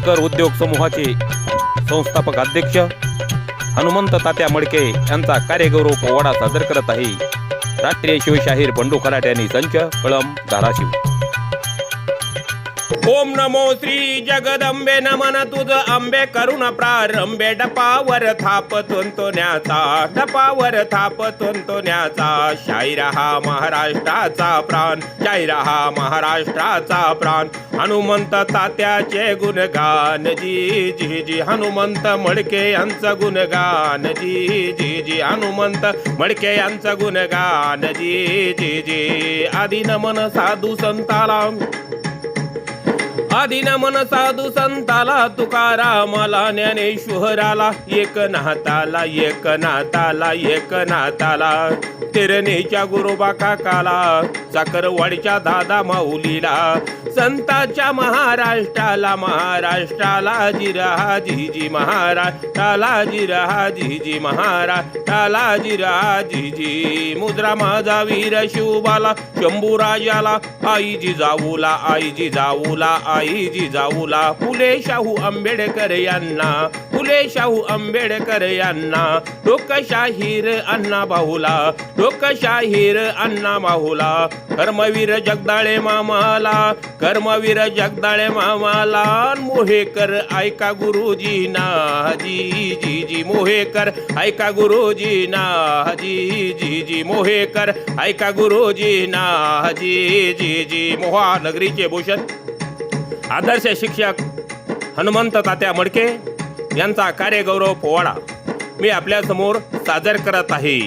आंबेडकर उद्योग समूहाचे संस्थापक अध्यक्ष हनुमंत तात्या मडके यांचा कार्यगौरव पोवाडा सादर करत आहे राष्ट्रीय शिवशाहीर बंडू खराटे संच कळम धाराशिव। ओम नमो श्री जगदंबे नमन तुझ अंबे करुण प्रारंभे डपावर थाप तुंतोन्याचा शाहीर हा महाराष्ट्राचा प्राण, शाहीर हा महाराष्ट्राचा प्राण। हनुमंत तात्याचे गुणगान जी जी जी, हनुमंत मडके यांचं गुणगान जी जी जी, हनुमंत मडके यांचं गुणगान जी जी जी। आदि नमन साधू संताला, आदि नमन साधू संताला, तुकारामाला ज्ञानेश्वराला, एकनाथाला एकनाथाला एकनाथाला। तिरणीच्या गुरुबा काकाला, साखरवाडीच्या दादा माऊलीला, संताच्या महाराष्ट्राला महाराष्ट्राला जिरा जी जी, महाराष्ट्राला जिरा जी जी, महाराष्ट्राला जिरा जी जी। मुद्रा माझा वीर शिवबाला, शंभूराजाला, आई जिजाऊला, आई जिजाऊला, आई जिजाऊला। फुले शाहू आंबेडकर यांना, फुले शाहू आंबेडकर यांना, लोकशाहीर अण्णा भाऊला, लोकशाहीर अण्णा भाऊला। कर्मवीर जगदाळे मामाला, कर्मवीर जगदाळे मामाला। मोहेकर ऐका गुरुजीना जी जी जी, मोहेकर ऐका गुरुजीना जी जी जी, मोहेकर ऐका गुरुजीना जी जी जी। मोहा नगरीचे भूषण आदर्श शिक्षक हनुमंत तात्या मडके यांचा कार्यगौरव पोवाडा मी आपल्या समोर सादर करत आहे।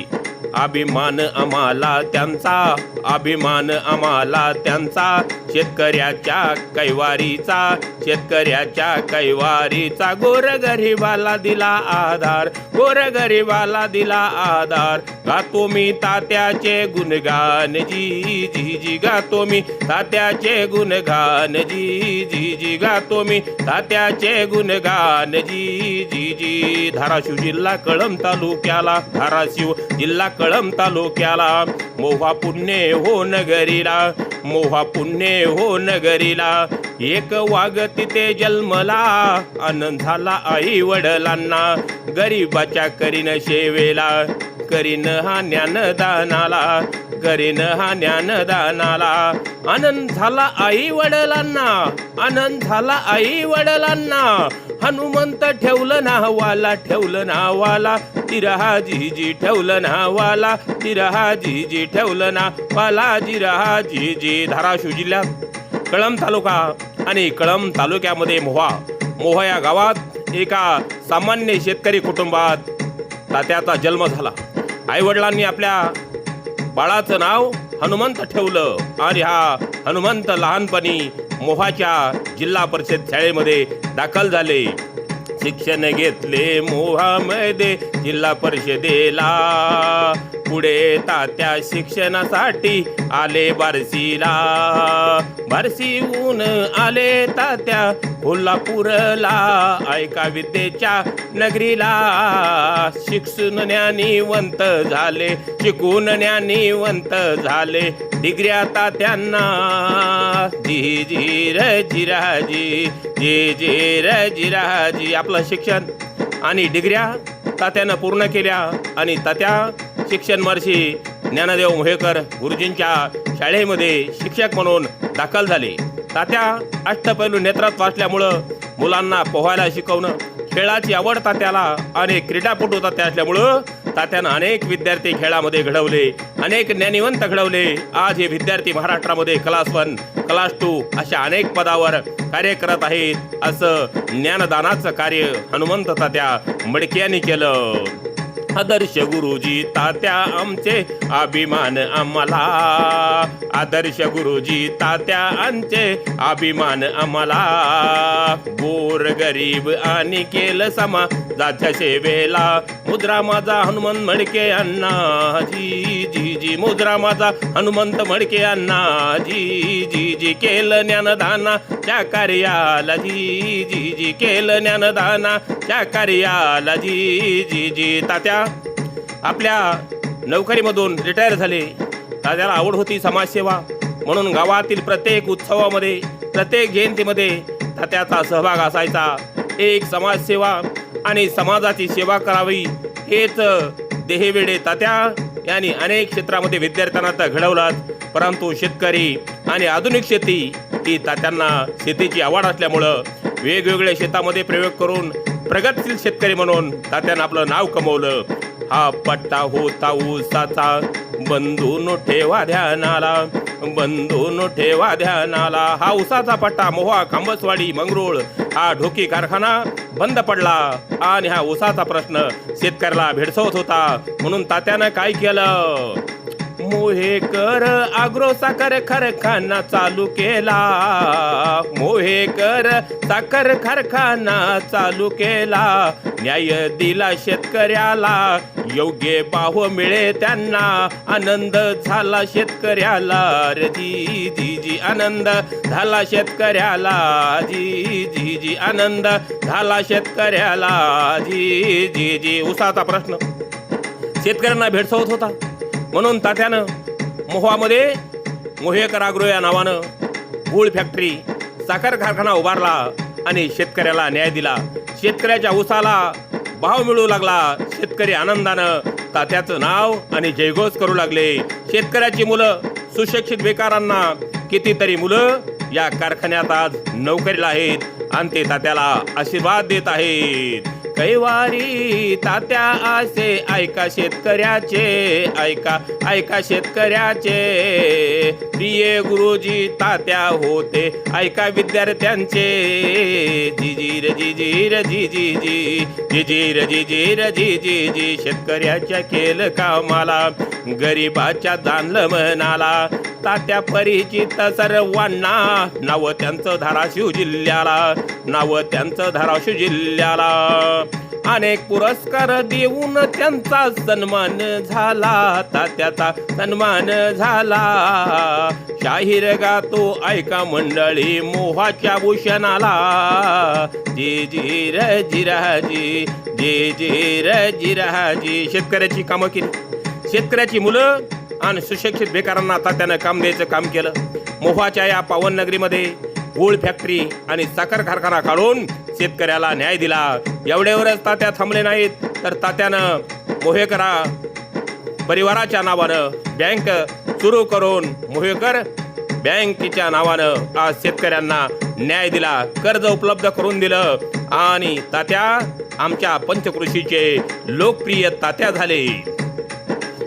अभिमान आम्हाला त्यांचा, अभिमान आम्हाला त्यांचा, शेतकऱ्याच्या कैवारीचा, शेतकऱ्याच्या कैवारीचा। गोरगरिबाला दिला आधार, गोरगरिबाला दिला आधार। गातो मी तात्याचे गुणगान जी जी जी, गातो मी तात्याचे गुणगान जी जी जी, गातो मी तात्याचे गुणगान जी जी जी। धाराशिव जिल्हा कळंब तालुक्याला, धाराशिव जिल्हा कळंब तालुक्याला, मोहा पुण्य हो नगरीला, मोहा पुण्य हो नगरीला। एक वाघ तिथे जन्मला, आनंद झाला आई वडिलांना, गरीबाच्या करीन सेवेला, करीन हा ज्ञानदानाला, करीन हा ज्ञानदानाला। आनंद झाला आई वडिलांना, आनंद झाला आई वडिलांना। हनुमंत ठेवलं नावाला, ठेवलं नावाला, जिरा जी जी, ठेवलं नावाला, जिरा जी जी, ठेवलं नावाला, जिरा जी जी। धाराशिव जिल्ह्यात कळंब तालुका आणि कळंब तालुक्यामध्ये मोहा या गावात एका सामान्य शेतकरी कुटुंबात तात्याचा जन्म झाला। आईवडिलांनी आपल्या बाळाचं नाव हनुमंत ठेवलं आणि हा हनुमंत लहानपणी मोहाच्या जिल्हा परिषद शाळेमध्ये दाखल झाले। शिक्षण घेतले मोहामध्ये जिल्हा परिषदेला, पुढे तात्या शिक्षणासाठी आले बार्शीला, बार्शीहून आले तात्या कोल्हापूरला, ऐका विद्येच्या नगरीला। शिक्षून ज्ञानीवंत झाले, शिकून ज्ञानीवंत झाले, डिग्र्या तात्यांना जी जी र जिराजी, जी जी र जिराजी। आपलं शिक्षण आणि डिग्र्या तात्यानं पूर्ण केल्या आणि तात्या शिक्षण महर्षी ज्ञानदेव मोहेकर गुरुजींच्या शाळेमध्ये शिक्षक म्हणून दाखल झाले। तात्या अष्टपैलू नेत्रात असल्यामुळं मुलांना पोहायला शिकवणं, खेळाची आवड तात्याला आणि क्रीडापटू तात्या असल्यामुळं तात्यानं अनेक विद्यार्थी खेळामध्ये घडवले, अनेक ज्ञानीवंत घडवले। आज हे विद्यार्थी महाराष्ट्रामध्ये क्लास 1, क्लास 2 अशा अनेक पदावर कार्य करत आहेत। असं ज्ञानदानाचं कार्य हनुमंत तात्या मडके यांनी केलं। आदर्श गुरुजी तात्या आमचे, अभिमान आम्हाला, आदर्श गुरुजी तात्या आमचे, अभिमान आम्हाला। गोर गरीब आणि केलं समाजाच्या सेवेला, मुद्रा माझा हनुमंत मडके अण्णा जी जी जी, मुद्रा माझा हनुमंत मडके अण्णा जी जी जी। केलं ज्ञानदानाच्या कार्याला जी जी जी, केलं ज्ञानदानाच्या कार्याला जी जी जी। तात्या आपल्या नोकरीमधून रिटायर झाले। तात्याला आवड होती समाजसेवा, म्हणून गावातील प्रत्येक उत्सवामध्ये, प्रत्येक जयंतीमध्ये तात्याचा सहभाग असायचा. एक समाजसेवा आणि समाजाची सेवा करावी हेच देहवेडे तात्या यांनी अनेक क्षेत्रामध्ये विद्यार्थ्यांना तर घडवलाच, परंतु शेतकरी आणि आधुनिक शेती ही तात्यांना शेतीची आवड असल्यामुळं वेगवेगळ्या शेतामध्ये प्रयोग करून प्रगतशील शेतकरी म्हणून तात्यानं आपलं नाव कमवलं. हा पट्टा होता ऊसाचा, बंधून ठेवा ध्यानाला, बंधून ठेवा ध्यानाला. हा ऊसाचा पट्टा मोहा, खांबसवाडी, मंगरूळ हा ढोकी कारखाना बंद पडला आणि हा ऊसाचा प्रश्न शेतकऱ्याला भेडसावत होता. म्हणून तात्यानं काय केलं, मोहेकर आग्रो साखर कारखाना चालू केला, मोहेकर साखर कारखाना चालू केला. न्याय दिला शेतकऱ्याला, योग्य भाव मिळे त्यांना, आनंद झाला शेतकऱ्याला रे जी जी जी, आनंद झाला शेतकऱ्याला जी जी जी, आनंद झाला शेतकऱ्याला जी जी जी. ऊसाचा प्रश्न शेतकऱ्यांना भेडसावत होता, म्हणून तात्यानं मोहामध्ये मोहेकर आग्रो या नावानं गूळ फॅक्टरी, साखर कारखाना उभारला आणि शेतकऱ्याला न्याय दिला. शेतकऱ्याच्या ऊसाला भाव मिळू लागला. शेतकरी आनंदानं तात्याचं नाव आणि जयघोष करू लागले. शेतकऱ्याची मुलं, सुशिक्षित बेकारांना कितीतरी मुलं या कारखान्यात आज नोकरीला आहेत आणि ते तात्याला आशीर्वाद देत आहेत. कैवारी तात्या असे ऐका शेतकऱ्याचे, ऐका ऐका शेतकऱ्याचे. प्रिय गुरुजी तात्या होते ऐका विद्यार्थ्यांचे. जिजीर जिजीर जी जी जी, जिजीर जिजीर जी जी जी. शेतकऱ्याच्या केलं कामाला, गरीबाच्या जाणलं मनाला. तात्या परिचित सर्वांना, नाव त्यांचं धाराशिव जिल्ह्याला, नाव त्यांचं धाराशिव जिल्ह्याला. अनेक पुरस्कार देऊन त्यांचा सन्मान झाला, तात्याचा सन्मान झाला. शाहीर गातो ऐका मंडळी मोहाच्या भूषणाला. जी जी र जिराजी, जी जी र जिराजी. शेतकऱ्याची कामं केली, शेतकऱ्याची मुलं आणि सुशिक्षित बेकारांना तात्यानं काम द्यायचं काम केलं. मोहाच्या या पावन नगरीमध्ये गूळ फॅक्टरी आणि साखर कारखाना काढून शेतकऱ्याला न्याय दिला. एवढ्यावरच तात्या थांबले नाहीत, तर तात्यानं मोहेकरा परिवाराच्या नावानं बँक सुरू करून मोहेकर बँकेच्या नावानं आज शेतकऱ्यांना न्याय दिला, कर्ज उपलब्ध करून दिलं आणि तात्या आमच्या पंचकृषीचे लोकप्रिय तात्या झाले.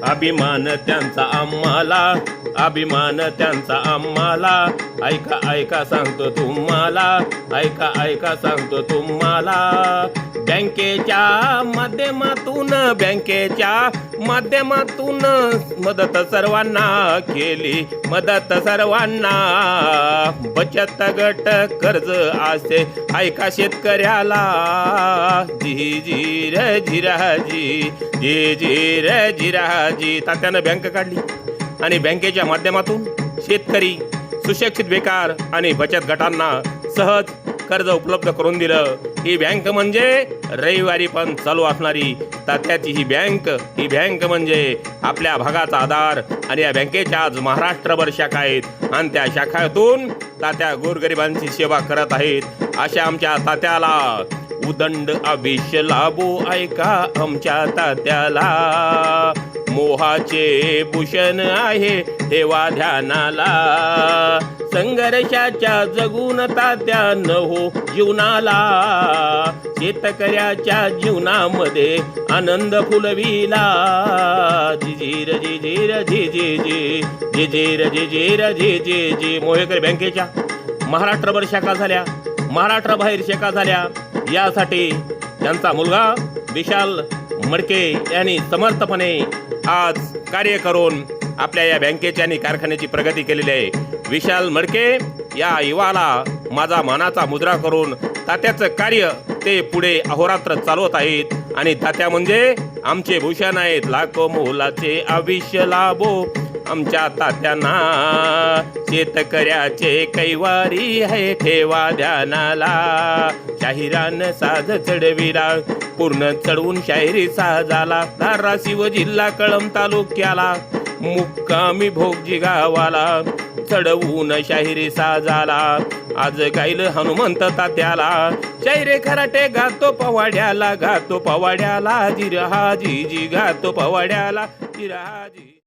अभिमान त्यांचा आम्हाला, अभिमान त्यांचा आम्हाला. ऐका ऐका सांगतो तुम्हाला, ऐका ऐका सांगतो तुम्हाला. बँकेच्या माध्यमातून, बँकेच्या माध्यमातून मदत सर्वांना केली, मदत सर्वांना. बचत गट कर्ज असे ऐका शेतकऱ्याला. जी जी र जिराजी, जी जी र जिराजी. तात्यानं बँक काढली आणि बँकेच्या माध्यमातून शेतकरी, सुशिक्षित बेकार आणि बचत गटांना सहज कर्ज उपलब्ध करून दिलं. ही बँक म्हणजे रविवारी पण चालू असणारी तात्याची ही बँक म्हणजे आपल्या भागाचा आधार. आणि या बँकेच्या आज महाराष्ट्रभर शाखा आहेत आणि त्या शाखातून तात्या गोरगरिबांची सेवा करत आहेत. अशा आमच्या तात्याला उदंड आयुष्य लाभो ऐका आमच्या तात्याला. मोहाचे भूषण आहे ठेवा ध्यानाला. संघर्षाच्या जगून तात्या न हो जीवनाला. शेतकऱ्याच्या जीवनामध्ये आनंद फुलविला. जिजीर जिजीर जी जी जी, जिजीर जिजीर जी जी जी. मोहेकर बँकेच्या महाराष्ट्रभर शाखा झाल्या, महाराष्ट्राबाहेर शाखा झाल्या. यासाठी त्यांचा मुलगा विशाल मडके यांनी समर्थपणे आज कार्य करून आपल्या या बँकेची आणि कारखान्याची प्रगती केलेली आहे. विशाल मडके या युवाला माझा मानाचा मुद्रा करून तात्याचं कार्य ते पुढे अहोरात्र चालवत आहेत. आणि तात्या म्हणजे आमचे भूषण आहेत. लाखो मोलाचे आयुष्य लाभो आमच्या तात्यांना. शेतकऱ्याचे कैवारी आहे ठेवा ध्यानाला. शाहिरान साध चढविला, पूर्ण चढवून शाहिरी साजाला. धाराशिव जिल्हा कळंब तालुक्याला, मुक्कामी भोगजी गावाला. चढवून शाहिरी साजाला. आज गाईल हनुमंत तात्याला, शाहिरे खराटे गातो पवाड्याला, गातो पवाड्याला, जिरहा जी जी गातो पवाड्याला, जिरहा जी.